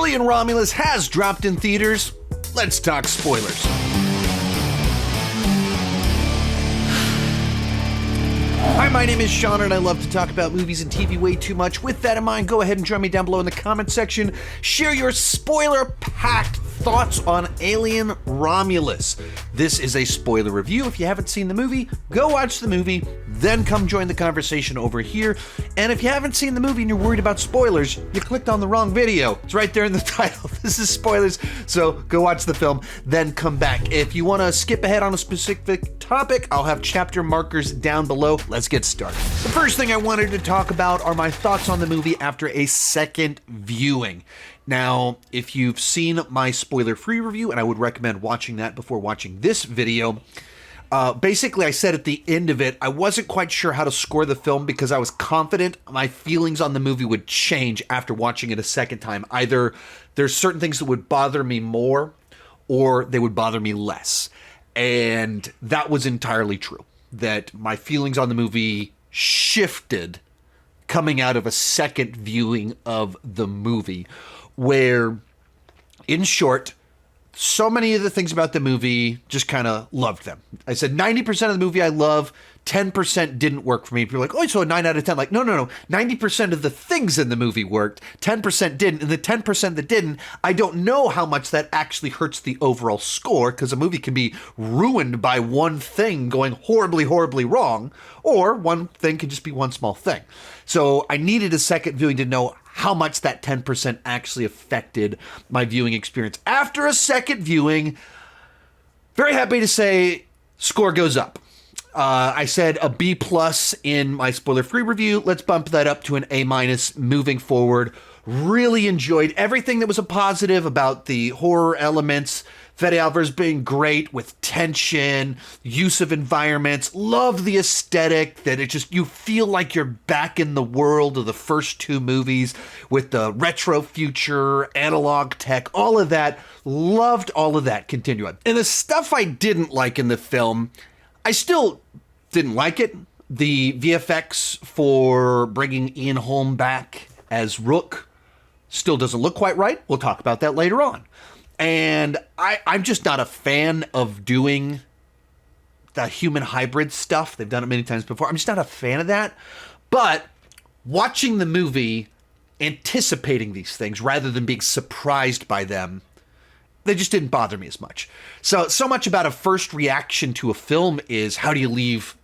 Alien Romulus has dropped in theaters. Let's talk spoilers. Hi, my name is Sean, and I love to talk about movies and TV way too much. With that in mind, go ahead and join me down below in the comment section. Share your spoiler-packed thoughts on Alien Romulus. This is a spoiler review. If you haven't seen the movie, go watch the movie, then come join the conversation over here. And if you haven't seen the movie and you're worried about spoilers, you clicked on the wrong video. It's right there in the title. This is spoilers, so go watch the film, then come back. If you want to skip ahead on a specific topic, I'll have chapter markers down below. Let's get started. The first thing I wanted to talk about are my thoughts on the movie after a second viewing. Now, if you've seen my spoiler-free review, and I would recommend watching that before watching this video, basically I said at the end of it, I wasn't quite sure how to score the film because I was confident my feelings on the movie would change after watching it a second time. Either there's certain things that would bother me more, or they would bother me less. And that was entirely true, that my feelings on the movie shifted coming out of a second viewing of the movie, where, in short, so many of the things about the movie, just kind of loved them. I said 90% of the movie I love, 10% didn't work for me. People are like, oh, so a 9 out of 10. Like, no. 90% of the things in the movie worked, 10% didn't. And the 10% that didn't, I don't know how much that actually hurts the overall score, because a movie can be ruined by one thing going horribly, horribly wrong, or one thing can just be one small thing. So I needed a second viewing to know how much that 10% actually affected my viewing experience. After a second viewing, very happy to say, score goes up. I said a B+ in my spoiler-free review. Let's bump that up to an A- moving forward. Really enjoyed everything that was a positive about the horror elements. Fede Alvarez being great with tension, use of environments. Love the aesthetic that it just, you feel like you're back in the world of the first two movies with the retro future, analog tech, all of that. Loved all of that. Continue on. And the stuff I didn't like in the film, I still didn't like it. The VFX for bringing Ian Holm back as Rook still doesn't look quite right. We'll talk about that later on. And I'm just not a fan of doing the human hybrid stuff. They've done it many times before. I'm just not a fan of that. But watching the movie, anticipating these things rather than being surprised by them, they just didn't bother me as much. So much about a first reaction to a film is, how do you leave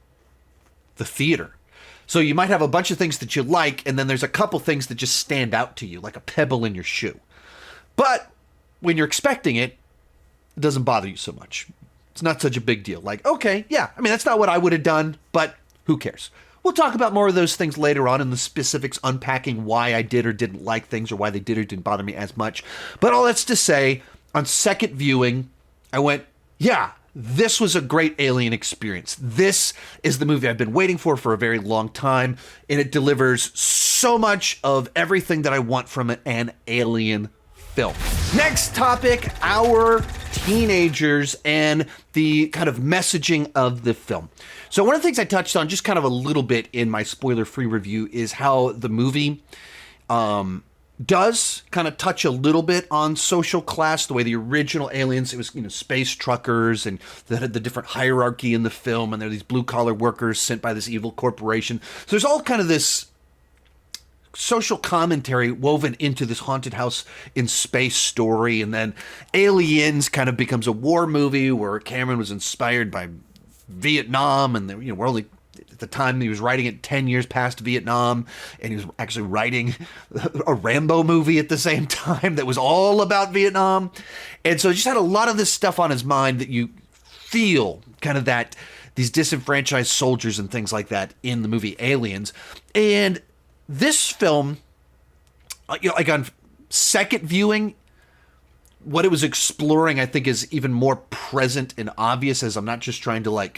the theater? So you might have a bunch of things that you like, and then there's a couple things that just stand out to you, like a pebble in your shoe. But when you're expecting it, it doesn't bother you so much. It's not such a big deal. Like, okay, yeah, I mean, that's not what I would have done, but who cares? We'll talk about more of those things later on in the specifics, unpacking why I did or didn't like things, or why they did or didn't bother me as much. But all that's to say, on second viewing, I went, yeah, this was a great Alien experience. This is the movie I've been waiting for a very long time, and it delivers so much of everything that I want from an Alien film. Next topic, our teenagers and the kind of messaging of the film. So one of the things I touched on just kind of a little bit in my spoiler-free review is how the movie does kind of touch a little bit on social class, the way the original Aliens, it was, space truckers, and they had the different hierarchy in the film, and they're these blue-collar workers sent by this evil corporation. So there's all kind of this social commentary woven into this haunted house in space story. And then Aliens kind of becomes a war movie where Cameron was inspired by Vietnam, and we're only, at the time he was writing it 10 years past Vietnam, and he was actually writing a Rambo movie at the same time that was all about Vietnam. And so he just had a lot of this stuff on his mind that you feel kind of that, these disenfranchised soldiers and things like that in the movie Aliens. And this film, like on second viewing, what it was exploring, I think, is even more present and obvious, as I'm not just trying to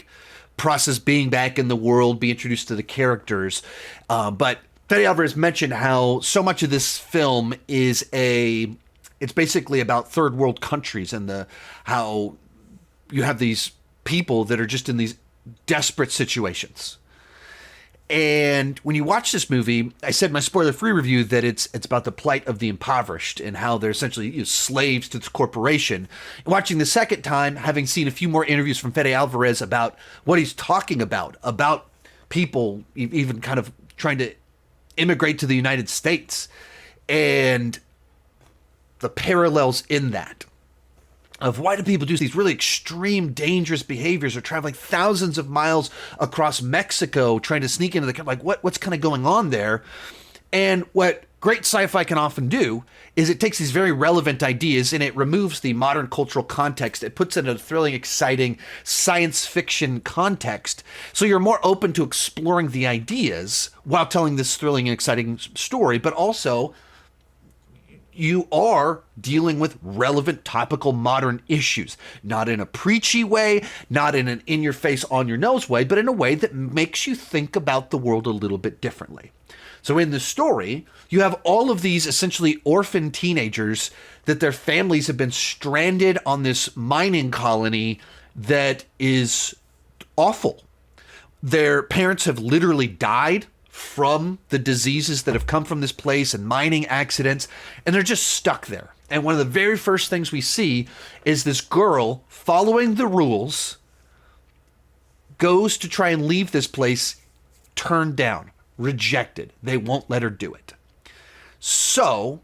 process being back in the world, be introduced to the characters. But Fede Alvarez mentioned how so much of this film is it's basically about third world countries, and how you have these people that are just in these desperate situations. And when you watch this movie, I said in my spoiler-free review that it's about the plight of the impoverished and how they're essentially slaves to this corporation. Watching the second time, having seen a few more interviews from Fede Alvarez about what he's talking about people even kind of trying to immigrate to the United States, and the parallels in that. Of why do people do these really extreme, dangerous behaviors or traveling thousands of miles across Mexico trying to sneak into the country? Like, what's kind of going on there? And what great sci-fi can often do is it takes these very relevant ideas and it removes the modern cultural context. It puts it in a thrilling, exciting science fiction context. So you're more open to exploring the ideas while telling this thrilling and exciting story, but also you are dealing with relevant, topical, modern issues. Not in a preachy way, not in an in-your-face, on-your-nose way, but in a way that makes you think about the world a little bit differently. So in the story, you have all of these essentially orphan teenagers that their families have been stranded on this mining colony that is awful. Their parents have literally died from the diseases that have come from this place and mining accidents, and they're just stuck there. And one of the very first things we see is this girl following the rules goes to try and leave this place, turned down, rejected. They won't let her do it. So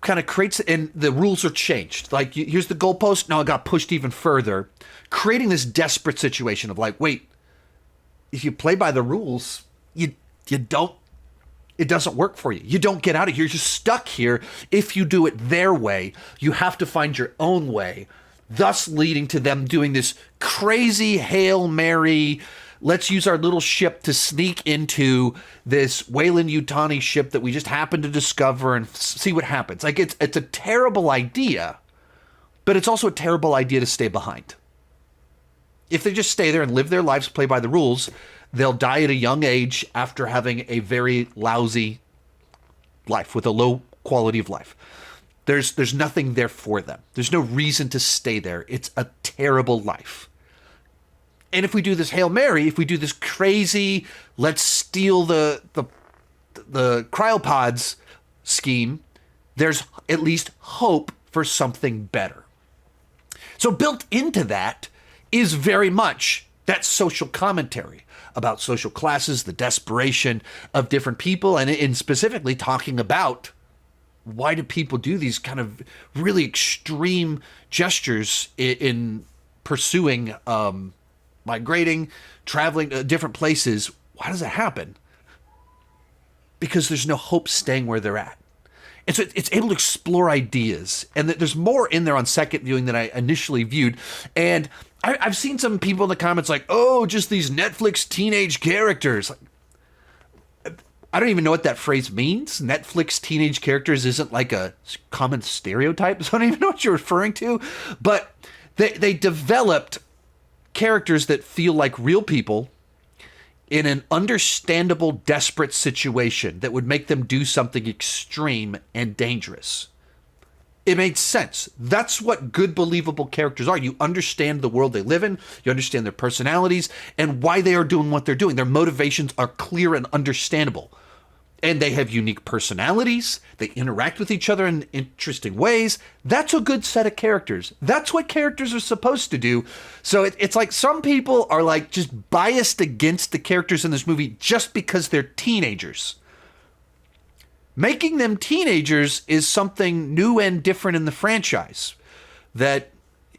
kind of creates, and the rules are changed. Like, here's the goalpost. Now it got pushed even further, creating this desperate situation of like, wait, if you play by the rules, you don't, it doesn't work for you. You don't get out of here. You're just stuck here. If you do it their way, you have to find your own way, thus leading to them doing this crazy Hail Mary, let's use our little ship to sneak into this Weyland-Yutani ship that we just happened to discover and see what happens. Like, it's a terrible idea, but it's also a terrible idea to stay behind. If they just stay there and live their lives, play by the rules, they'll die at a young age after having a very lousy life with a low quality of life. There's nothing there for them. There's no reason to stay there. It's a terrible life. And if we do this Hail Mary, if we do this crazy, let's steal the cryopods scheme, there's at least hope for something better. So built into that is very much that social commentary about social classes, the desperation of different people, and in specifically talking about why do people do these kind of really extreme gestures in pursuing, migrating, traveling to different places. Why does it happen? Because there's no hope staying where they're at. And so it's able to explore ideas. And there's more in there on second viewing than I initially viewed. And I've seen some people in the comments like, oh, just these Netflix teenage characters. I don't even know what that phrase means. Netflix teenage characters isn't like a common stereotype, so I don't even know what you're referring to. But they developed characters that feel like real people in an understandable, desperate situation that would make them do something extreme and dangerous. It made sense. That's what good, believable characters are. You understand the world they live in, you understand their personalities, and why they are doing what they're doing. Their motivations are clear and understandable. And they have unique personalities. They interact with each other in interesting ways. That's a good set of characters. That's what characters are supposed to do. So it's like some people are like just biased against the characters in this movie just because they're teenagers. Making them teenagers is something new and different in the franchise. That,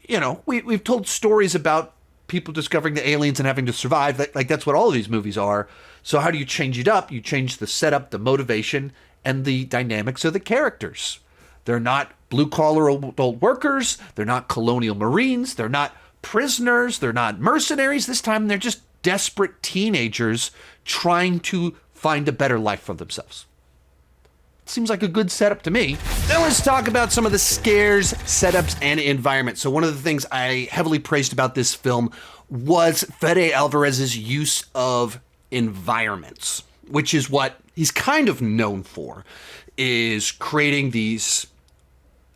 you know, we've told stories about people discovering the aliens and having to survive. Like that's what all of these movies are. So how do you change it up? You change the setup, the motivation, and the dynamics of the characters. They're not blue-collar adult workers. They're not colonial marines. They're not prisoners. They're not mercenaries. This time they're just desperate teenagers trying to find a better life for themselves. Seems like a good setup to me. Now let's talk about some of the scares, setups, and environment. So one of the things I heavily praised about this film was Fede Alvarez's use of environments, which is what he's kind of known for, is creating these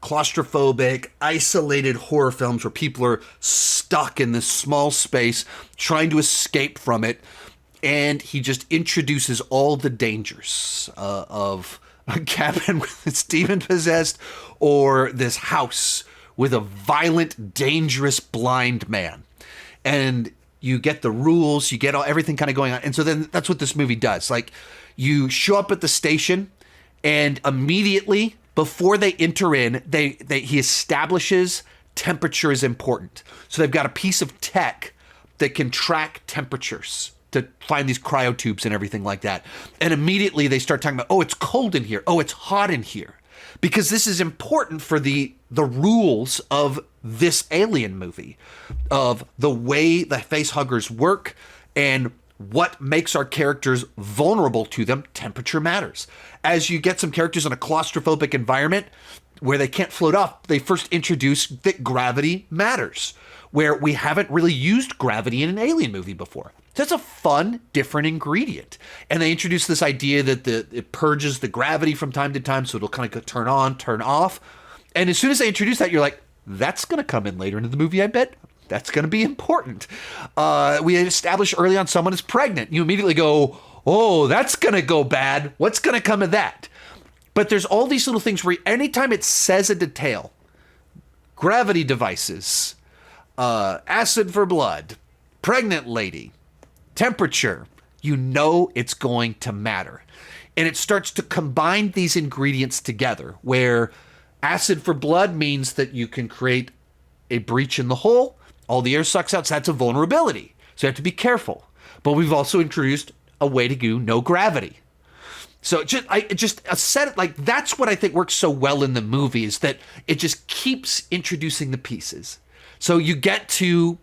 claustrophobic, isolated horror films where people are stuck in this small space trying to escape from it. and he just introduces all the dangers of a cabin that's demon-possessed or this house with a violent, dangerous, blind man. And you get the rules, you get everything kind of going on. And so then that's what this movie does. Like, you show up at the station, and immediately before they enter in, he establishes temperature is important. So they've got a piece of tech that can track temperatures to find these cryotubes and everything like that. And immediately they start talking about, oh, it's cold in here. Oh, it's hot in here. Because this is important for the rules of this Alien movie, of the way the facehuggers work and what makes our characters vulnerable to them. Temperature matters. As you get some characters in a claustrophobic environment where they can't float off, they first introduce that gravity matters, where we haven't really used gravity in an Alien movie before. So that's a fun, different ingredient. And they introduce this idea that it purges the gravity from time to time, so it'll kind of turn on, turn off. And as soon as they introduce that, you're like, that's going to come in later into the movie, I bet. That's going to be important. We establish early on someone is pregnant. You immediately go, oh, that's going to go bad. What's going to come of that? But there's all these little things where anytime it says a detail, gravity devices, acid for blood, pregnant lady, temperature, you know it's going to matter. And it starts to combine these ingredients together, where acid for blood means that you can create a breach in the hull. All the air sucks out, so that's a vulnerability. So you have to be careful. But we've also introduced a way to do no gravity. So that's what I think works so well in the movie, is that it just keeps introducing the pieces. So you get to,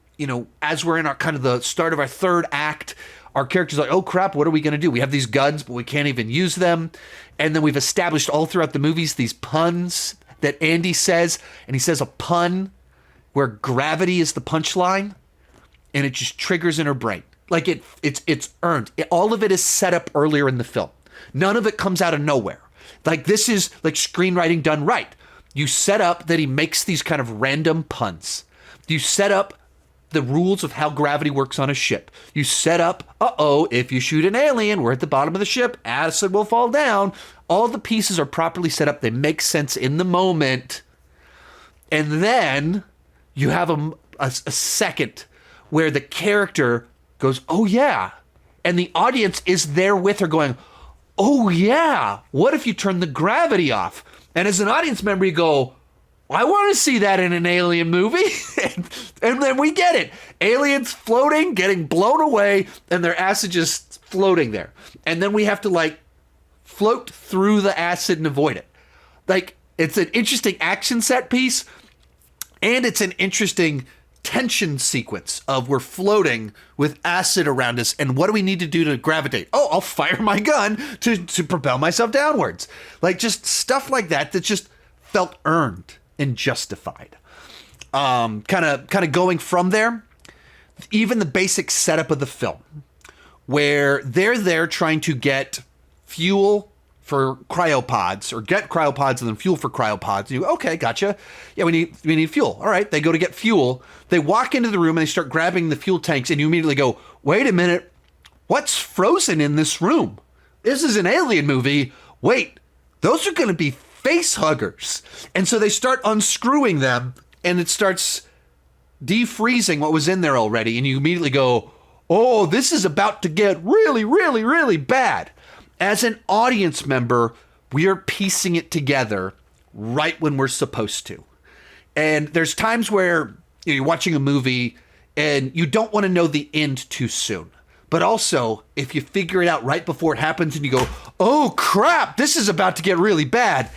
as we're in our kind of the start of our third act, our character's like, oh crap, what are we going to do? We have these guns, but we can't even use them. And then we've established all throughout the movies these puns that Andy says, and he says a pun where gravity is the punchline, and it just triggers in her brain. Like it's earned. All of it is set up earlier in the film. None of it comes out of nowhere. Like, this is like screenwriting done right. You set up that he makes these kind of random puns. You set up the rules of how gravity works on a ship. You set up, if you shoot an alien, we're at the bottom of the ship, acid will fall down. All the pieces are properly set up. They make sense in the moment. And then you have a second where the character goes, oh yeah. And the audience is there with her going, oh yeah, what if you turn the gravity off? And as an audience member, you go, I want to see that in an Alien movie. and then we get it. Aliens floating, getting blown away, and their acid just floating there. And then we have to float through the acid and avoid it. It's an interesting action set piece, and it's an interesting tension sequence of we're floating with acid around us, and what do we need to do to gravitate? Oh, I'll fire my gun to propel myself downwards. Just stuff like that just felt earned and justified. Kind of going from there, even the basic setup of the film, where they're there trying to get fuel for cryopods, or get cryopods and then fuel for cryopods. And you go, okay, gotcha. Yeah, we need fuel. All right, they go to get fuel. They walk into the room and they start grabbing the fuel tanks, and you immediately go, wait a minute, what's frozen in this room? This is an Alien movie. Wait, those are going to be face huggers. And so they start unscrewing them, and it starts defreezing what was in there already. And you immediately go, oh, this is about to get really, really, really bad. As an audience member, we are piecing it together right when we're supposed to. And there's times where you're watching a movie and you don't want to know the end too soon. But also, if you figure it out right before it happens and you go, oh crap, this is about to get really bad,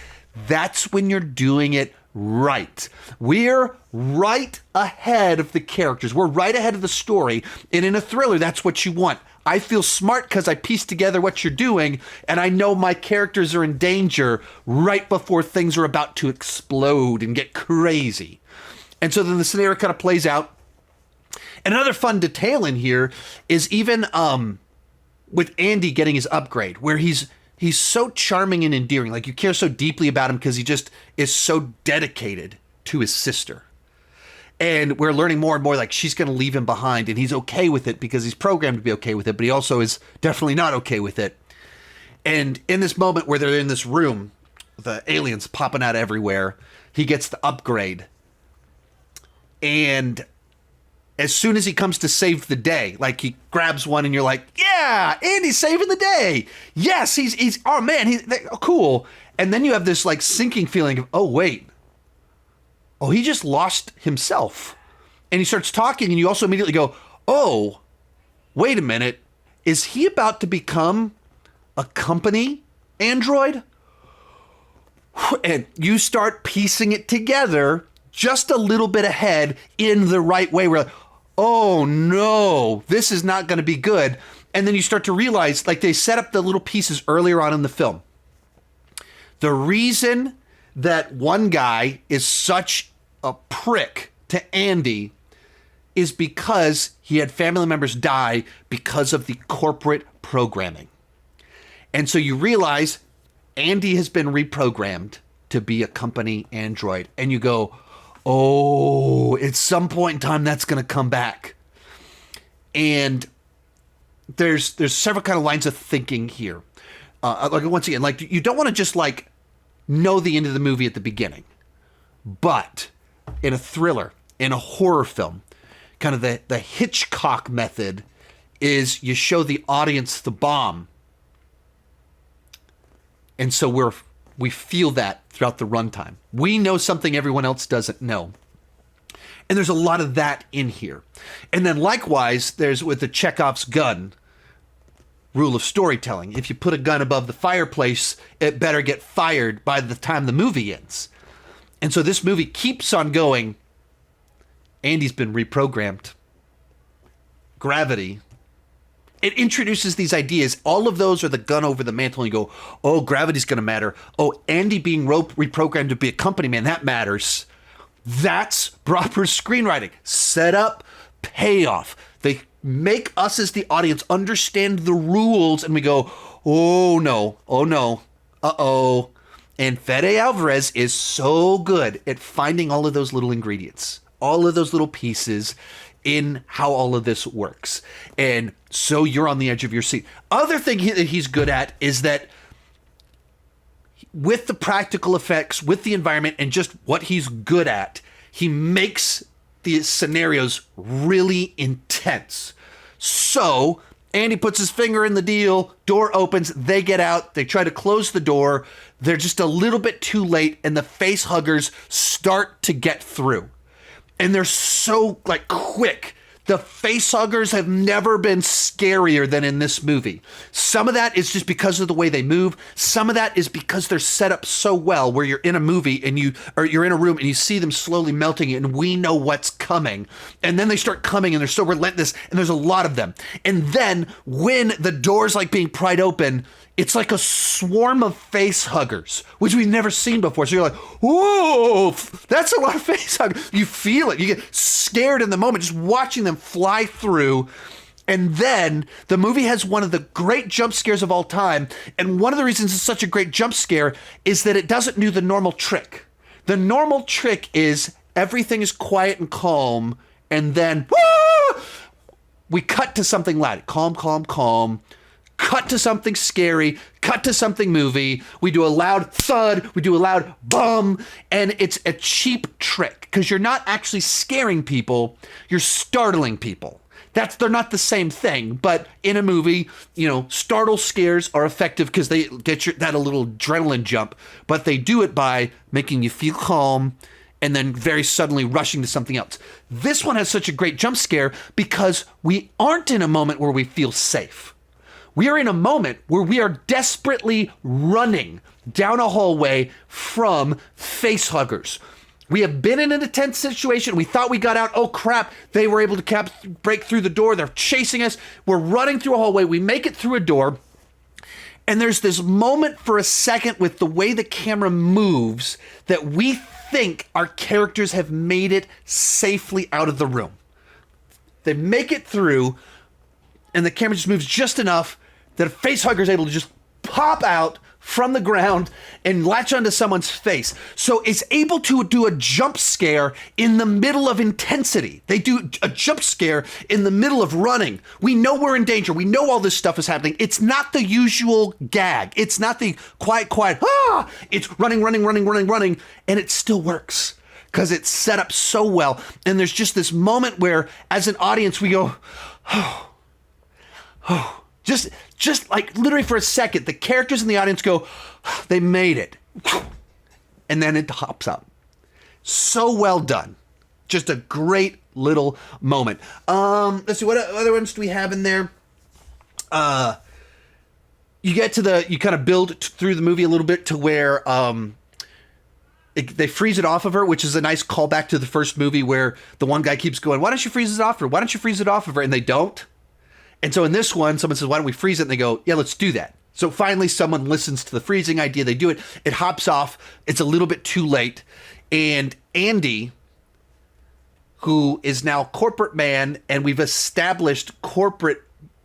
that's when you're doing it right. We're right ahead of the characters. We're right ahead of the story. And in a thriller, that's what you want. I feel smart because I piece together what you're doing, and I know my characters are in danger right before things are about to explode and get crazy. And so then the scenario kind of plays out. And another fun detail in here is even with Andy getting his upgrade, where he's so charming and endearing. You care so deeply about him because he just is so dedicated to his sister. And we're learning more and more like she's going to leave him behind, and he's okay with it because he's programmed to be okay with it, but he also is definitely not okay with it. And in this moment where they're in this room, the aliens popping out everywhere, he gets the upgrade. And as soon as he comes to save the day, like he grabs one and you're like, yeah, Andy's saving the day. Yes, he's oh man, he's cool. And then you have this like sinking feeling of, oh wait, oh, he just lost himself. And he starts talking and you also immediately go, oh, wait a minute. Is he about to become a company android? And you start piecing it together just a little bit ahead in the right way. We're like, oh no, this is not going to be good. And then you start to realize, like, they set up the little pieces earlier on in the film. The reason that one guy is such a prick to Andy is because he had family members die because of the corporate programming. And so you realize Andy has been reprogrammed to be a company android. And you go, oh, at some point in time, that's going to come back. And there's several kind of lines of thinking here. Like once again, like you don't want to just like know the end of the movie at the beginning. But in a thriller, in a horror film, kind of the Hitchcock method is you show the audience the bomb. And so we feel that throughout the runtime. We know something everyone else doesn't know. And there's a lot of that in here. And then likewise, there's with the Chekhov's gun rule of storytelling. If you put a gun above the fireplace, it better get fired by the time the movie ends. And so this movie keeps on going. Andy's been reprogrammed. Gravity. It introduces these ideas. All of those are the gun over the mantle. And you go, oh, gravity's going to matter. Oh, Andy being reprogrammed to be a company man, that matters. That's proper screenwriting. Set up, payoff. They make us as the audience understand the rules, and we go, oh no, uh-oh. And Fede Alvarez is so good at finding all of those little ingredients, all of those little pieces in how all of this works. And so you're on the edge of your seat. Other thing that he's good at is that with the practical effects, with the environment, and just what he's good at, he makes the scenarios really intense. So Andy puts his finger in the deal, door opens, they get out, they try to close the door, they're just a little bit too late, and the face huggers start to get through. And they're so like quick. The facehuggers have never been scarier than in this movie. Some of that is just because of the way they move. Some of that is because they're set up so well where you're in a movie and you're in a room and you see them slowly melting and we know what's coming. And then they start coming and they're so relentless and there's a lot of them. And then when the door's like being pried open, it's like a swarm of face huggers, which we've never seen before. So you're like, whoa, that's a lot of face huggers. You feel it. You get scared in the moment just watching them fly through. And then the movie has one of the great jump scares of all time. And one of the reasons it's such a great jump scare is that it doesn't do the normal trick. The normal trick is everything is quiet and calm. And then we cut to something loud. Calm, calm, calm. Cut to something scary, cut to something movie. We do a loud thud, we do a loud bum, and it's a cheap trick because you're not actually scaring people, you're startling people. They're not the same thing, but in a movie, startle scares are effective because they get that a little adrenaline jump, but they do it by making you feel calm and then very suddenly rushing to something else. This one has such a great jump scare because we aren't in a moment where we feel safe. We are in a moment where we are desperately running down a hallway from facehuggers. We have been in an intense situation. We thought we got out. Oh, crap. They were able to break through the door. They're chasing us. We're running through a hallway. We make it through a door. And there's this moment for a second with the way the camera moves that we think our characters have made it safely out of the room. They make it through, and the camera just moves just enough that a facehugger is able to just pop out, from the ground and latch onto someone's face. So it's able to do a jump scare in the middle of intensity. They do a jump scare in the middle of running. We know we're in danger. We know all this stuff is happening. It's not the usual gag. It's not the quiet, It's running, and it still works because it's set up so well. And there's just this moment where, as an audience, we go, Just like literally for a second, the characters in the audience go, they made it. And then it hops up. So well done. Just a great little moment. Let's see, what other ones do we have in there? You kind of build through the movie a little bit to where they freeze it off of her, which is a nice callback to the first movie where the one guy keeps going, why don't you freeze it off of her? Why don't you freeze it off of her? And they don't. And so in this one, someone says, why don't we freeze it? And they go, yeah, let's do that. So finally, someone listens to the freezing idea. They do it. It hops off. It's a little bit too late. And Andy, who is now corporate man, and we've established corporate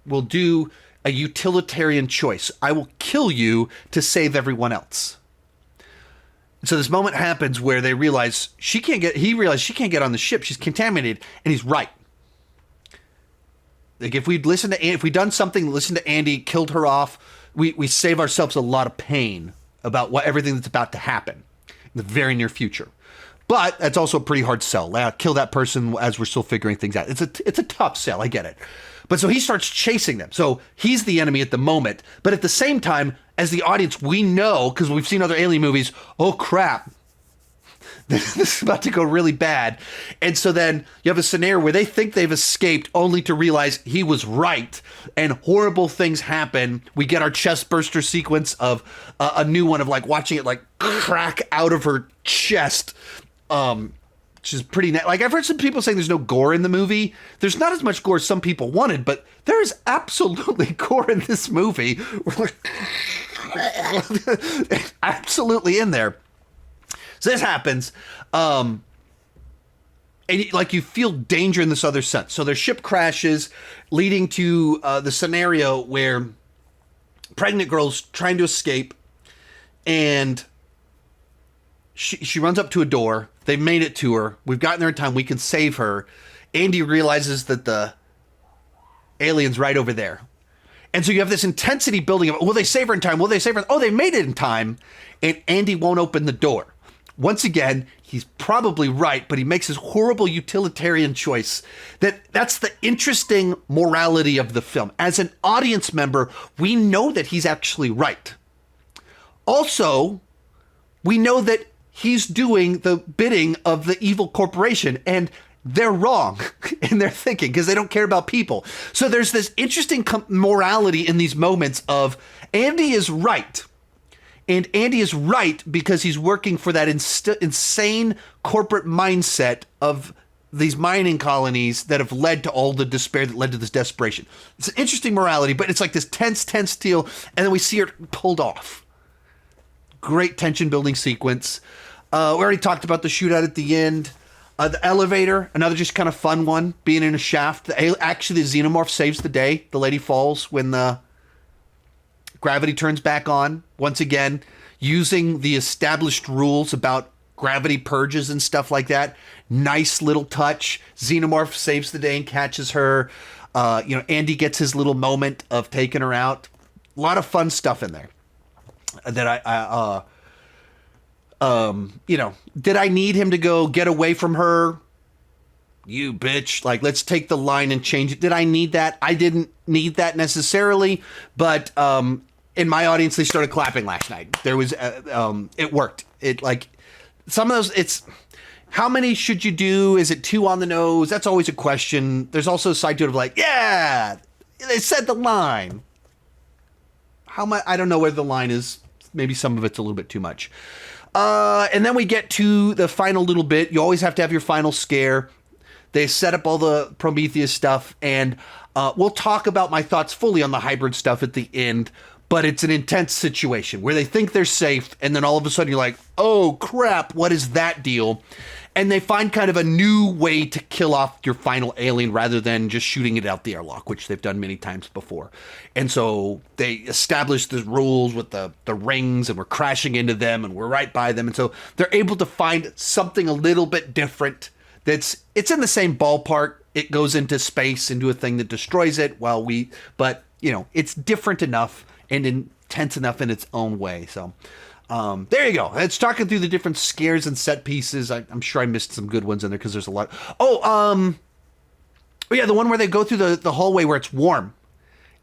will do a utilitarian choice. I will kill you to save everyone else. So this moment happens where they realize he realizes she can't get on the ship. She's contaminated. And he's right. Like if we'd done something, listened to Andy, killed her off, we save ourselves a lot of pain about everything that's about to happen in the very near future. But that's also a pretty hard sell. Kill that person as we're still figuring things out. It's a tough sell. I get it. But so he starts chasing them. So he's the enemy at the moment. But at the same time, as the audience, we know, because we've seen other alien movies, oh crap, this is about to go really bad. And so then you have a scenario where they think they've escaped only to realize he was right and horrible things happen. We get our chest burster sequence of a new one of like watching it like crack out of her chest. Which is pretty like I've heard some people saying there's no gore in the movie. There's not as much gore as some people wanted, but there is absolutely gore in this movie. Absolutely in there. So this happens, and you feel danger in this other sense. So their ship crashes, leading to the scenario where pregnant girl's trying to escape, and she runs up to a door. They've made it to her. We've gotten there in time. We can save her. Andy realizes that the alien's right over there. And so you have this intensity building up. Will they save her in time? Will they save her? Oh, they made it in time. And Andy won't open the door. Once again, he's probably right, but he makes his horrible utilitarian choice. That's the interesting morality of the film. As an audience member, we know that he's actually right. Also, we know that he's doing the bidding of the evil corporation, and they're wrong in their thinking because they don't care about people. So there's this interesting morality in these moments of Andy is right. And Andy is right because he's working for that insane corporate mindset of these mining colonies that have led to all the despair that led to this desperation. It's an interesting morality, but it's like this tense deal, and then we see her pulled off. Great tension building sequence. We already talked about the shootout at the end. The elevator, another just kind of fun one, being in a shaft. Actually, the xenomorph saves the day. The lady falls when the gravity turns back on. Once again, using the established rules about gravity purges and stuff like that. Nice little touch. Xenomorph saves the day and catches her. Andy gets his little moment of taking her out. A lot of fun stuff in there that did I need him to go get away from her? You bitch. Like, let's take the line and change it. Did I need that? I didn't need that necessarily, but in my audience, they started clapping last night. There was, it worked. It like some of those, it's how many should you do? Is it too on the nose? That's always a question. There's also a side to it of like, yeah, they said the line. How much? I don't know where the line is. Maybe some of it's a little bit too much. And then we get to the final little bit. You always have to have your final scare. They set up all the Prometheus stuff, and we'll talk about my thoughts fully on the hybrid stuff at the end. but it's an intense situation where they think they're safe, and then all of a sudden you're like, oh crap, what is that deal? And they find kind of a new way to kill off your final alien rather than just shooting it out the airlock, which they've done many times before. And so they establish the rules with the rings, and we're crashing into them, and we're right by them. And so they're able to find something a little bit different it's in the same ballpark. It goes into space, into a thing that destroys it but it's different enough and intense enough in its own way. So there you go. It's talking through the different scares and set pieces. I'm sure I missed some good ones in there because there's a lot. Oh yeah, the one where they go through the hallway where it's warm,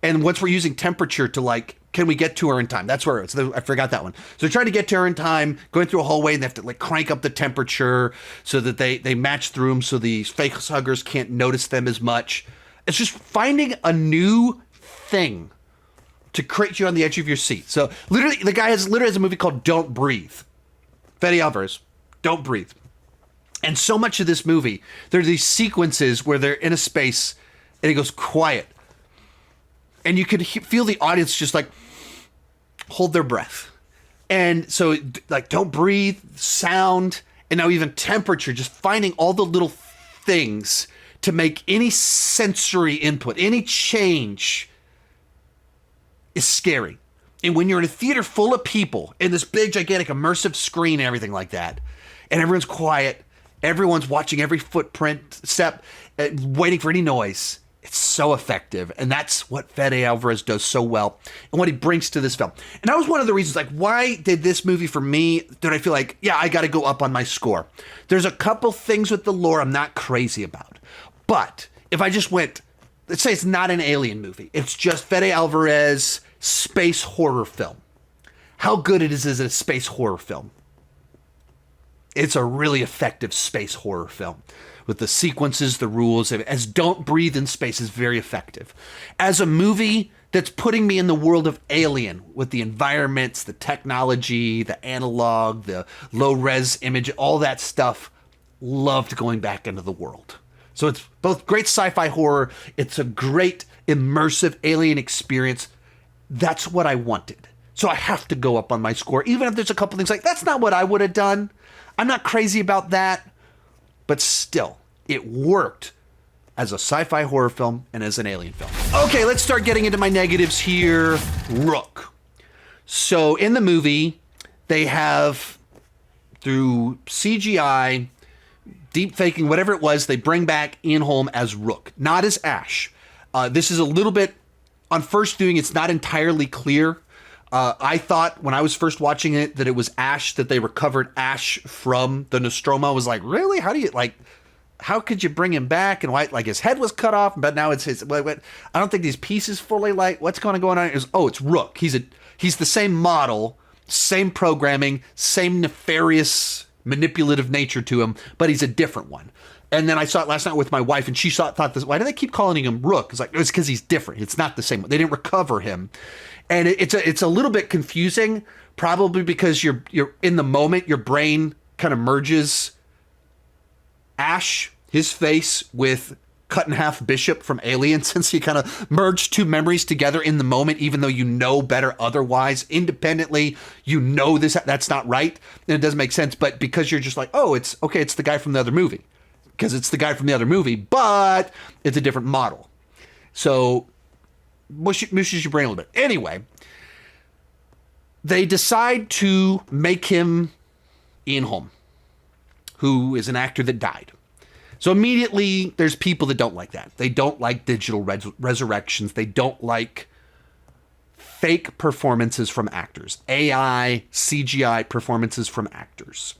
and once we're using temperature to can we get to her in time? That's where it's. I forgot that one. So they're trying to get to her in time, going through a hallway, and they have to crank up the temperature so that they match through them, so the face huggers can't notice them as much. It's just finding a new thing to create you on the edge of your seat. So literally, the guy has a movie called Don't Breathe. Fede Alvarez, Don't Breathe. And so much of this movie, there are these sequences where they're in a space and it goes quiet. And you could feel the audience just hold their breath. And so don't breathe, sound, and now even temperature, just finding all the little things to make any sensory input, any change is scary. And when you're in a theater full of people in this big, gigantic, immersive screen and everything like that, and everyone's quiet, everyone's watching every footprint, step, waiting for any noise, it's so effective. And that's what Fede Alvarez does so well and what he brings to this film. And that was one of the reasons, why did this movie for me, did I feel I got to go up on my score? There's a couple things with the lore I'm not crazy about. But if I just went, let's say it's not an alien movie, it's just Fede Alvarez space horror film. How good it is a space horror film. It's a really effective space horror film with the sequences, the rules. As Don't Breathe in Space is very effective. As a movie that's putting me in the world of Alien with the environments, the technology, the analog, the low-res image, all that stuff, loved going back into the world. So it's both great sci-fi horror, it's a great immersive alien experience. That's what I wanted. So I have to go up on my score, even if there's a couple things that's not what I would have done. I'm not crazy about that, but still, it worked as a sci-fi horror film and as an alien film. Okay, let's start getting into my negatives here. Rook. So in the movie, they have, through CGI, deep faking, whatever it was, they bring back Ian Holm as Rook, not as Ash. This is a little bit, on first viewing, it's not entirely clear. I thought when I was first watching it that it was Ash, that they recovered Ash from the Nostromo. I was like, really? How do you, how could you bring him back? And why, his head was cut off, but now it's his, I don't think these pieces fully, what's going on? It's Rook. He's the same model, same programming, same nefarious, manipulative nature to him, but he's a different one. And then I saw it last night with my wife, and she thought this, why do they keep calling him Rook? It's because he's different. It's not the same. They didn't recover him. And it's a little bit confusing, probably because you're in the moment, your brain kind of merges Ash, his face, with cut in half Bishop from Alien, since you kind of merge two memories together in the moment, even though you know better otherwise. Independently, that's not right, and it doesn't make sense. But because you're just it's the guy from the other movie. Because it's the guy from the other movie, but it's a different model. So, mushes your brain a little bit. Anyway, they decide to make him Ian Holm, who is an actor that died. So immediately, there's people that don't like that. They don't like digital resurrections. They don't like fake performances from actors. AI, CGI performances from actors.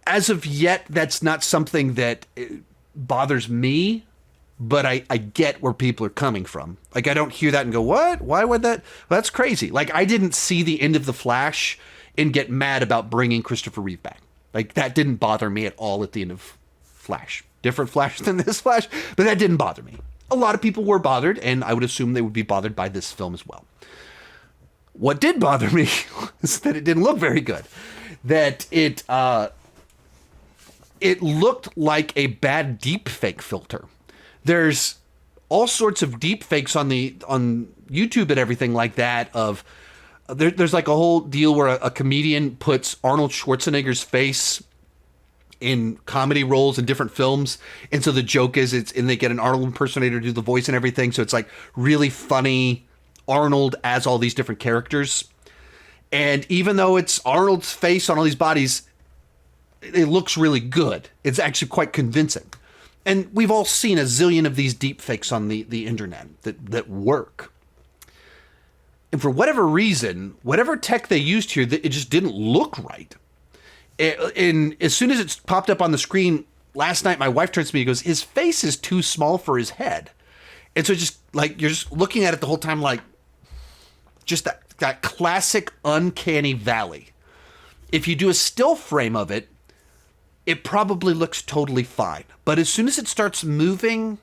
As of yet, that's not something that bothers me, but I get where people are coming from. I don't hear that and go, what? Why would that? Well, that's crazy. I didn't see the end of The Flash and get mad about bringing Christopher Reeve back. That didn't bother me at all at the end of Flash. Different Flash than this Flash, but that didn't bother me. A lot of people were bothered, and I would assume they would be bothered by this film as well. What did bother me is that it didn't look very good. That it looked like a bad deep fake filter. There's all sorts of deep fakes on YouTube and everything like that of there's like a whole deal where a comedian puts Arnold Schwarzenegger's face in comedy roles in different films, and so the joke is and they get an Arnold impersonator to do the voice and everything, so it's like really funny Arnold as all these different characters. And even though it's Arnold's face on all these bodies, it looks really good. It's actually quite convincing. And we've all seen a zillion of these deep fakes on the internet that work. And for whatever reason, whatever tech they used here, it just didn't look right. And as soon as it popped up on the screen last night, my wife turns to me and goes, his face is too small for his head. And so just like, you're just looking at it the whole time, like just that classic uncanny valley. If you do a still frame of it, it probably looks totally fine. But as soon as it starts moving,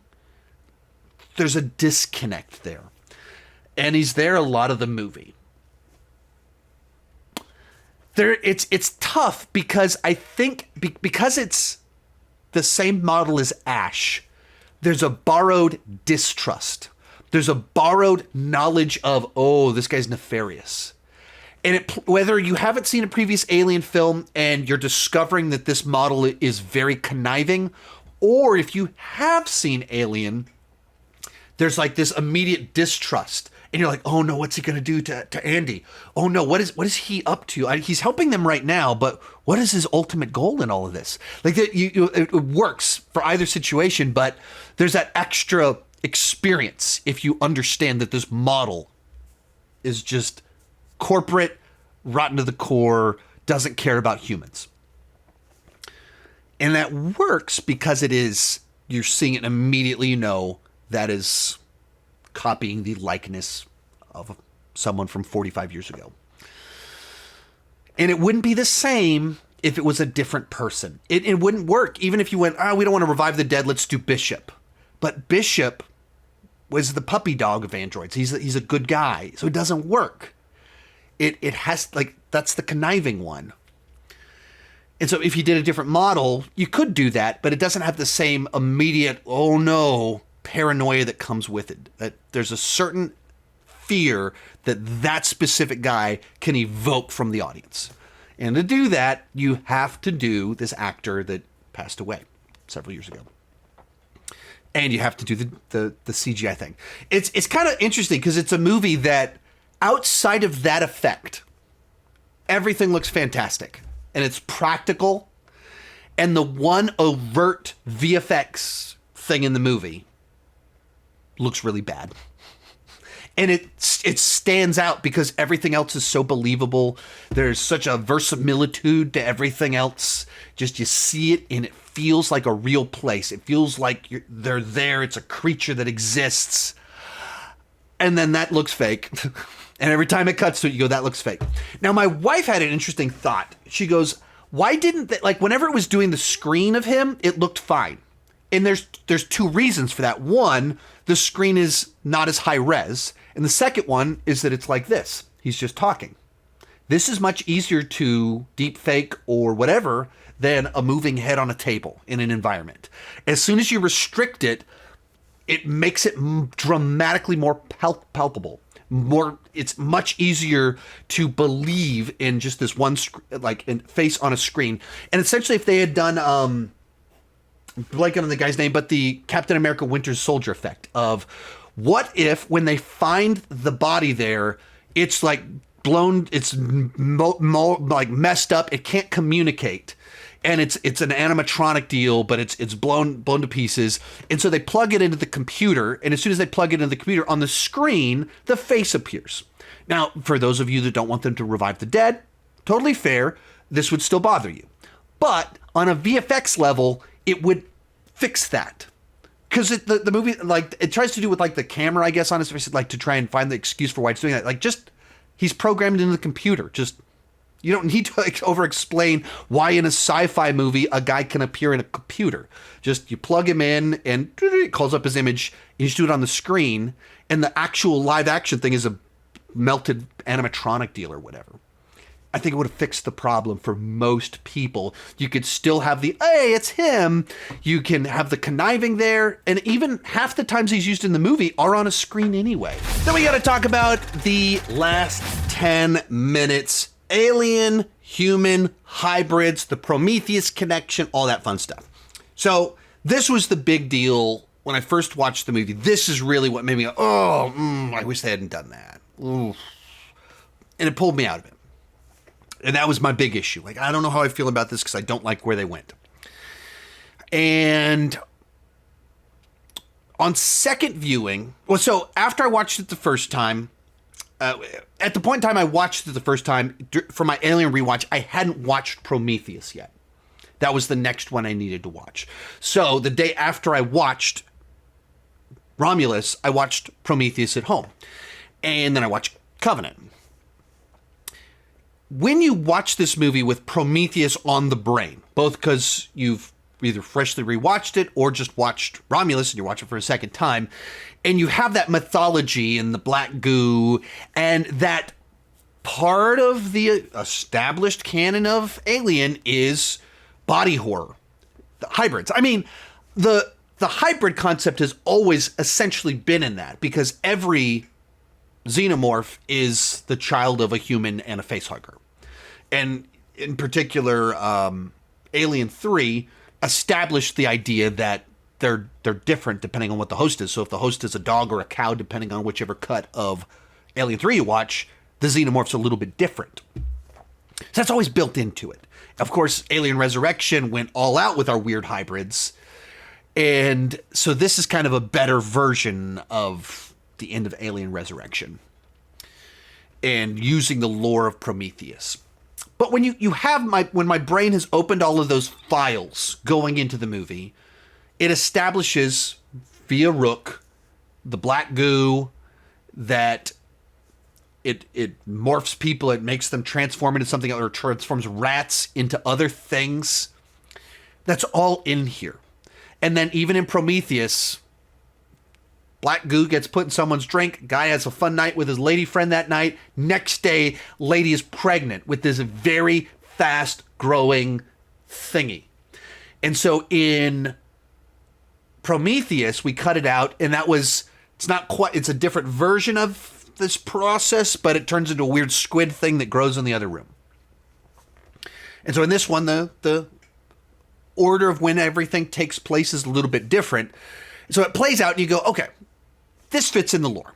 there's a disconnect there. And he's there a lot of the movie. It's tough because I think because it's the same model as Ash, there's a borrowed distrust. There's a borrowed knowledge of, oh, this guy's nefarious. And whether you haven't seen a previous Alien film and you're discovering that this model is very conniving, or if you have seen Alien, there's like this immediate distrust. And you're like, oh no, what's he going to do to Andy? Oh no, what is he up to? He's helping them right now, but what is his ultimate goal in all of this? Like it works for either situation, but there's that extra experience if you understand that this model is just corporate, rotten to the core, doesn't care about humans. And that works because you're seeing it and immediately you know that is copying the likeness of someone from 45 years ago. And it wouldn't be the same if it was a different person. It wouldn't work. Even if you went, we don't want to revive the dead, let's do Bishop. But Bishop was the puppy dog of androids. He's a good guy, so it doesn't work. It has, like, that's the conniving one. And so if you did a different model, you could do that, but it doesn't have the same immediate, oh no, paranoia that comes with it. That there's a certain fear that specific guy can evoke from the audience. And to do that, you have to do this actor that passed away several years ago. And you have to do the CGI thing. It's kind of interesting because it's a movie that outside of that effect, everything looks fantastic. And it's practical. And the one overt VFX thing in the movie looks really bad. And it stands out because everything else is so believable. There's such a verisimilitude to everything else. Just you see it and it feels like a real place. It feels like they're there. It's a creature that exists. And then that looks fake. And every time it cuts to it, you go, that looks fake. Now, my wife had an interesting thought. She goes, why didn't they, like whenever it was doing the screen of him, it looked fine. And there's two reasons for that. One, the screen is not as high res. And the second one is that it's like this. He's just talking. This is much easier to deep fake or whatever than a moving head on a table in an environment. As soon as you restrict it, it makes it dramatically more palpable. It's much easier to believe in just this one face on a screen. And essentially, if they had done blanking on the guy's name, but the Captain America Winter Soldier effect of what if when they find the body there, it's like blown, it's like messed up, it can't communicate. And it's an animatronic deal, but it's blown to pieces. And so they plug it into the computer, and as soon as they plug it into the computer, on the screen, the face appears. Now, for those of you that don't want them to revive the dead, totally fair, this would still bother you. But on a VFX level, it would fix that. Because the movie, like, it tries to do with, like, the camera, I guess, on his face, like, to try and find the excuse for why it's doing that. Like, just, he's programmed into the computer. Just, you don't need to, like, over-explain why in a sci-fi movie a guy can appear in a computer. Just, you plug him in, and it calls up his image, you just do it on the screen, and the actual live-action thing is a melted animatronic deal or whatever. I think it would have fixed the problem for most people. You could still have the, hey, it's him. You can have the conniving there. And even half the times he's used in the movie are on a screen anyway. Then we got to talk about the last 10 minutes. Alien, human, hybrids, the Prometheus connection, all that fun stuff. So this was the big deal when I first watched the movie. This is really what made me go, I wish they hadn't done that. Ooh. And it pulled me out of it. And that was my big issue. Like, I don't know how I feel about this because I don't like where they went. And on second viewing, well, so after I watched it the first time, at the point in time I watched it the first time, for my Alien rewatch, I hadn't watched Prometheus yet. That was the next one I needed to watch. So the day after I watched Romulus, I watched Prometheus at home. And then I watched Covenant. When you watch this movie with Prometheus on the brain, both because you've either freshly rewatched it or just watched Romulus and you're watching it for a second time, and you have that mythology and the black goo and that part of the established canon of Alien is body horror, the hybrids. I mean, the hybrid concept has always essentially been in that because every xenomorph is the child of a human and a facehugger. And in particular, Alien 3 established the idea that they're different depending on what the host is. So if the host is a dog or a cow, depending on whichever cut of Alien 3 you watch, the xenomorph's a little bit different. So that's always built into it. Of course, Alien Resurrection went all out with our weird hybrids. And so this is kind of a better version of the end of Alien Resurrection and using the lore of Prometheus. But when you have when my brain has opened all of those files going into the movie, it establishes via Rook, the black goo, that it morphs people, it makes them transform into something, or transforms rats into other things. That's all in here. And then even in Prometheus, black goo gets put in someone's drink. Guy has a fun night with his lady friend that night. Next day, lady is pregnant with this very fast growing thingy. And so in Prometheus, we cut it out, and it's a different version of this process, but it turns into a weird squid thing that grows in the other room. And so in this one, the order of when everything takes place is a little bit different. So it plays out and you go, okay, this fits in the lore.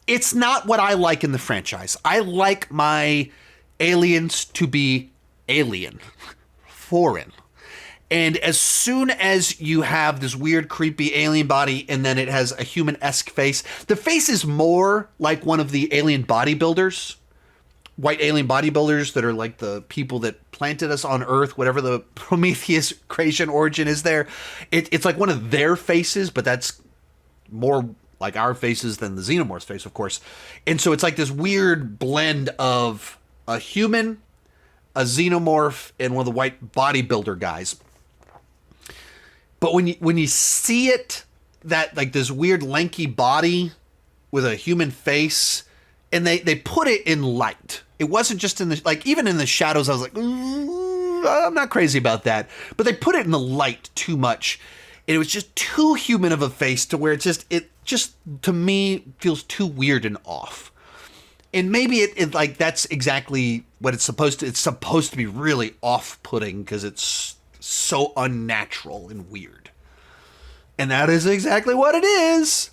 It's not what I like in the franchise. I like my aliens to be alien, foreign. And as soon as you have this weird, creepy alien body and then it has a human-esque face, the face is more like one of the alien bodybuilders, white alien bodybuilders that are like the people that planted us on Earth, whatever the Prometheus creation origin is there. It's like one of their faces, but that's more like our faces than the xenomorph's face, of course. And so it's like this weird blend of a human, a xenomorph, and one of the white bodybuilder guys. But when you see it, that like this weird lanky body with a human face, and they put it in light. It wasn't just in the, like, even in the shadows, I was like, I'm not crazy about that. But they put it in the light too much. And it was just too human of a face to where it just to me feels too weird and off. And maybe it like that's exactly what it's supposed to be really off-putting because it's so unnatural and weird. And that is exactly what it is.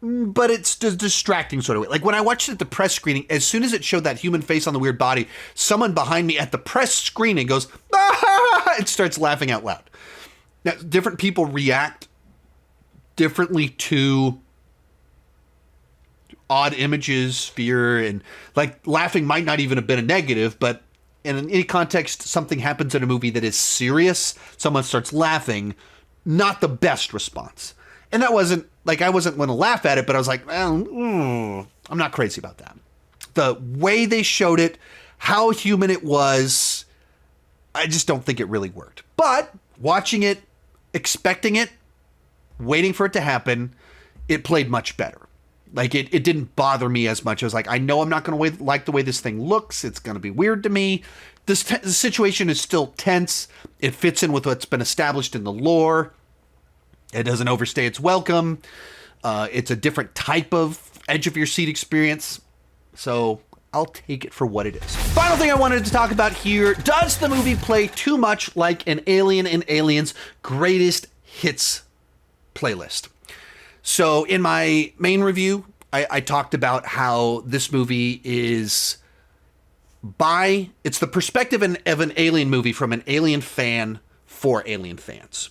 But it's distracting sort of way. Like when I watched it at the press screening, as soon as it showed that human face on the weird body, someone behind me at the press screening goes, ah! And starts laughing out loud. Now, different people react differently to odd images, fear, and like laughing might not even have been a negative, but in any context, something happens in a movie that is serious, someone starts laughing, not the best response. And that wasn't, like, I wasn't going to laugh at it, but I was like, well, I'm not crazy about that. The way they showed it, how human it was, I just don't think it really worked. But watching it, expecting it, waiting for it to happen, it played much better. Like, it didn't bother me as much. I was like, I know I'm not going to like the way this thing looks. It's going to be weird to me. The situation is still tense. It fits in with what's been established in the lore. It doesn't overstay its welcome. It's a different type of edge of your seat experience. So I'll take it for what it is. Final thing I wanted to talk about here. Does the movie play too much like an Alien and Aliens greatest hits playlist? So in my main review, I talked about how this movie is it's the perspective of an Alien movie from an Alien fan for Alien fans.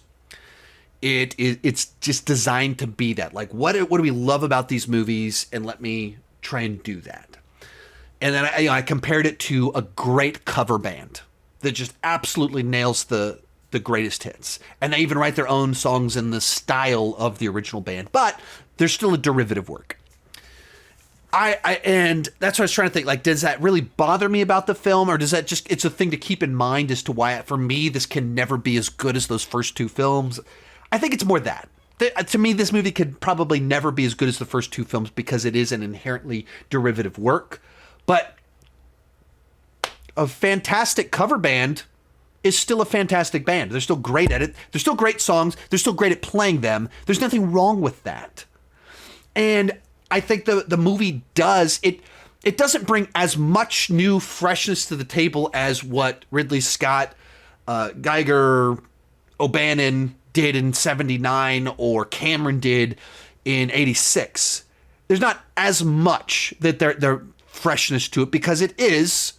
It's just designed to be that. Like, what do we love about these movies? And let me try and do that. And then I compared it to a great cover band that just absolutely nails the greatest hits. And they even write their own songs in the style of the original band, but they're still a derivative work. And that's what I was trying to think, like, does that really bother me about the film, or does that just, it's a thing to keep in mind as to why, for me, this can never be as good as those first two films? I think it's more that. To me, this movie could probably never be as good as the first two films because it is an inherently derivative work. But a fantastic cover band is still a fantastic band. They're still great at it. They're still great songs. They're still great at playing them. There's nothing wrong with that. And I think the movie does, it doesn't bring as much new freshness to the table as what Ridley Scott, Geiger, O'Bannon did in 79 or Cameron did in 86. There's not as much that their freshness to it because it is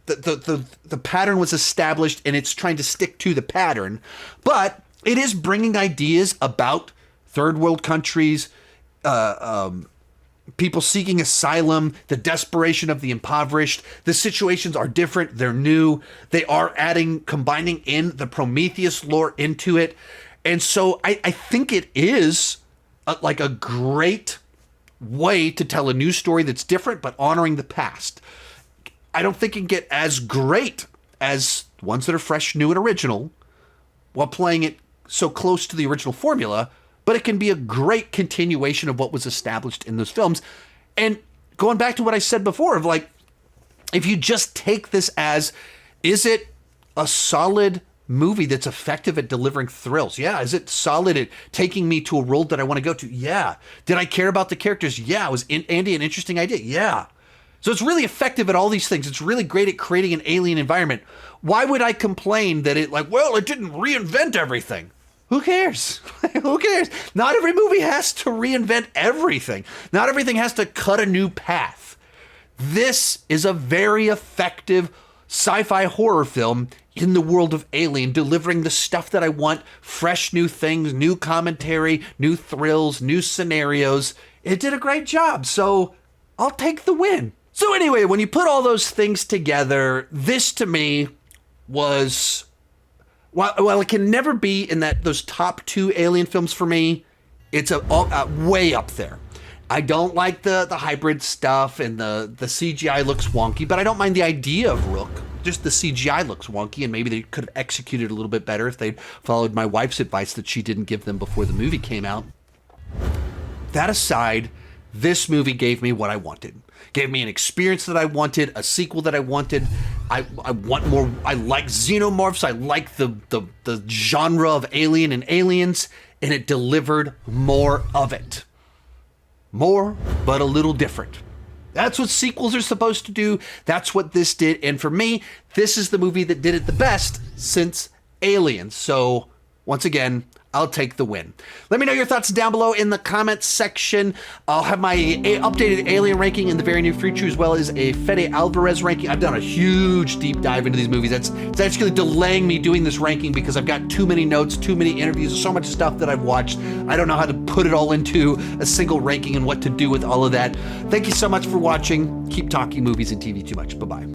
the pattern was established and it's trying to stick to the pattern, but it is bringing ideas about third world countries, people seeking asylum, the desperation of the impoverished. The situations are different. They're new. They are combining in the Prometheus lore into it. And so I think it is like a great way to tell a new story that's different, but honoring the past. I don't think it can get as great as ones that are fresh, new, and original while playing it so close to the original formula, but it can be a great continuation of what was established in those films. And going back to what I said before of like, if you just take this as, is it a solid movie that's effective at delivering thrills? Yeah. Is it solid at taking me to a world that I want to go to? Yeah. Did I care about the characters? Yeah. Was Andy an interesting idea? Yeah. So it's really effective at all these things. It's really great at creating an alien environment. Why would I complain that it didn't reinvent everything? Who cares? Who cares? Not every movie has to reinvent everything. Not everything has to cut a new path. This is a very effective sci-fi horror film in the world of Alien, delivering the stuff that I want, fresh new things, new commentary, new thrills, new scenarios. It did a great job, so I'll take the win. So anyway, when you put all those things together, this to me was, while it can never be in those top two Alien films for me, it's way up there. I don't like the hybrid stuff and the CGI looks wonky, but I don't mind the idea of Rook. Just the CGI looks wonky, and maybe they could have executed a little bit better if they'd followed my wife's advice that she didn't give them before the movie came out. That aside, this movie gave me what I wanted. Gave me an experience that I wanted, a sequel that I wanted. I want more. I like xenomorphs. I like the genre of Alien and Aliens, and it delivered more of it. More, but a little different. That's what sequels are supposed to do. That's what this did. And for me, this is the movie that did it the best since Aliens. So once again, I'll take the win. Let me know your thoughts down below in the comments section. I'll have my updated Alien ranking in the very near future, as well as a Fede Alvarez ranking. I've done a huge deep dive into these movies. It's actually delaying me doing this ranking because I've got too many notes, too many interviews, so much stuff that I've watched. I don't know how to put it all into a single ranking and what to do with all of that. Thank you so much for watching. Keep talking movies and TV too much. Bye-bye.